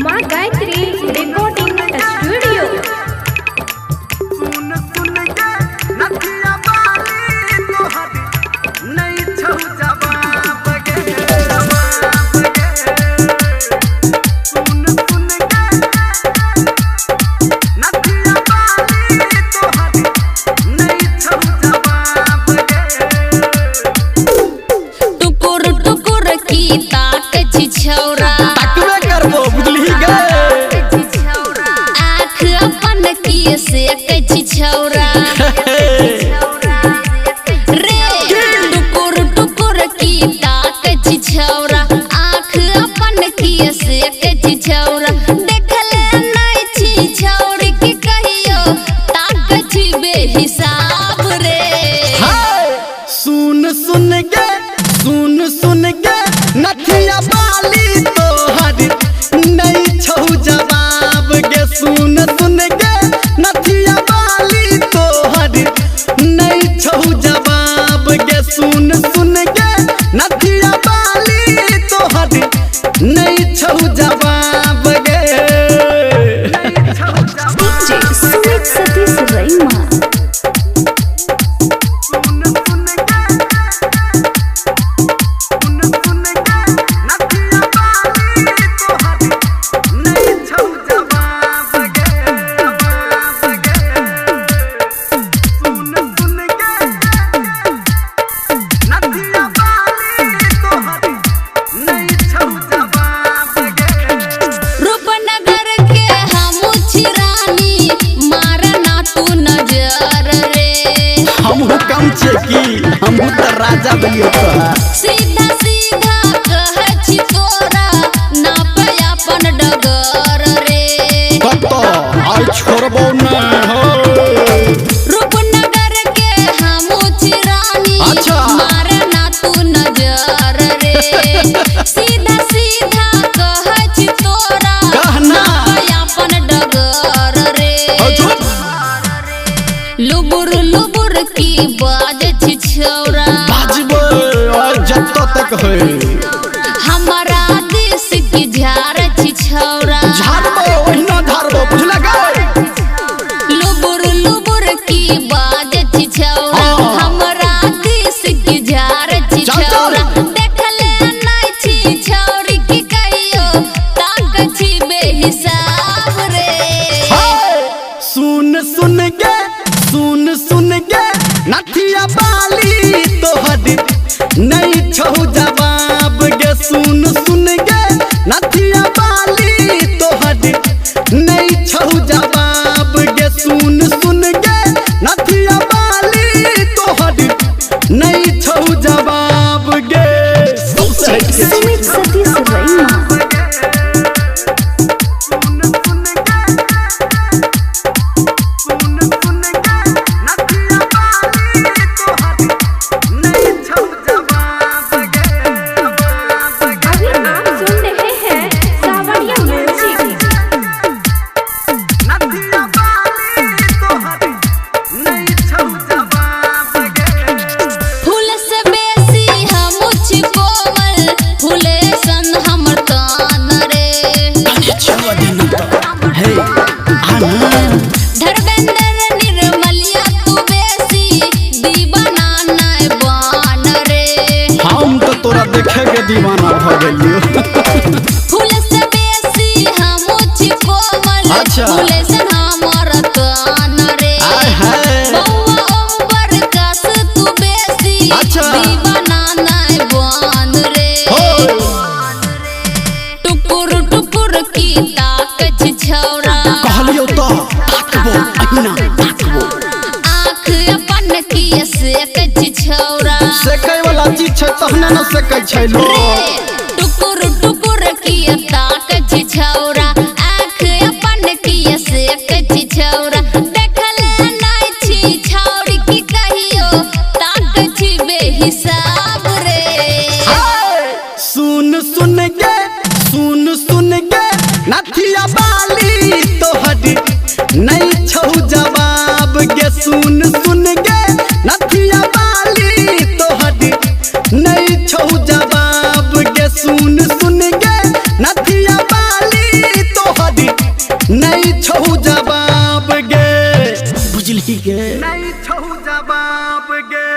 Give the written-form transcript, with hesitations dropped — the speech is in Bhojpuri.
माँ गायत्री रिकॉर्डिंग स्टूडियो। से कच्ची छौरा रे टुकुर टुकुर की ताकची छौरा आँख अपन की से कच्ची छौरा देखले नहीं छी छौरी की कहियो ताकची बेहिसाब रे। सुन सुन के नथिया बाली तोहर नहीं छौ जवाब गे। सुन के नथिया बाली तोहर नहीं छौ जवाब गे। सुन के नथिया बाली तोहर नहीं छौ जवाब गे। सुमित सतीश रईमा। हम तो राजा बनियो सीधा सीधा कहछि तोरा ना पे अपन डगर रे। कतो आई छोड़बो न हो रूपनगर के हम चिरानी मारे ना तू नजर रे। सीधा सीधा कहछि तोरा ना पे अपन डगर रे। लुबुर लुबुर की बाज छौरा बाजबो और जब तक है हमारा देश की झार छौरा झाड़बो ओहिना झाड़बो बुझला गे। लुबुर लुबुर की बाज छौरा हमारा देश की झार छौरा देखले नहीं छी छौरी की कहियो ताकछि बेहिसाब रे। सुन के नथिया बाली तोहर नहीं छौ जवाब गे। सुन के नथिया बाली तोहर नहीं छौ जवाब गे। सुन के नथिया बाली तोहर नहीं छौ जवाब गे। सुमित सतीश रईमा। देखे के दीवाना भ गेलियो फूल से बेसी हम कोमल फूल से हमर कान रे। बौआ ओबर कस तू बेसी दीवाना नहीं बन रे। टुकुर टुकुर की ताकत छौरा कहलियो तो ताकबो अहिना ताकबो आँख अपन की से कच छौरा से कई वाला चीज छै तहने न से कई छै लो। टुकुर टुकुर की ताकत छौरा आँख अपन की से कच छौरा देखले नहीं छी छौरी की कहियो ताकत बेहिसाब रे। सुन के नथिया बाली तोहर नहीं छौ जवाब गे। सुन के नथिया बाली तोहर नहीं छौ जवाब गे। सुन के नथिया बाली नहीं छहु जवाब गे बुझली गे नहीं छहु जवाब गे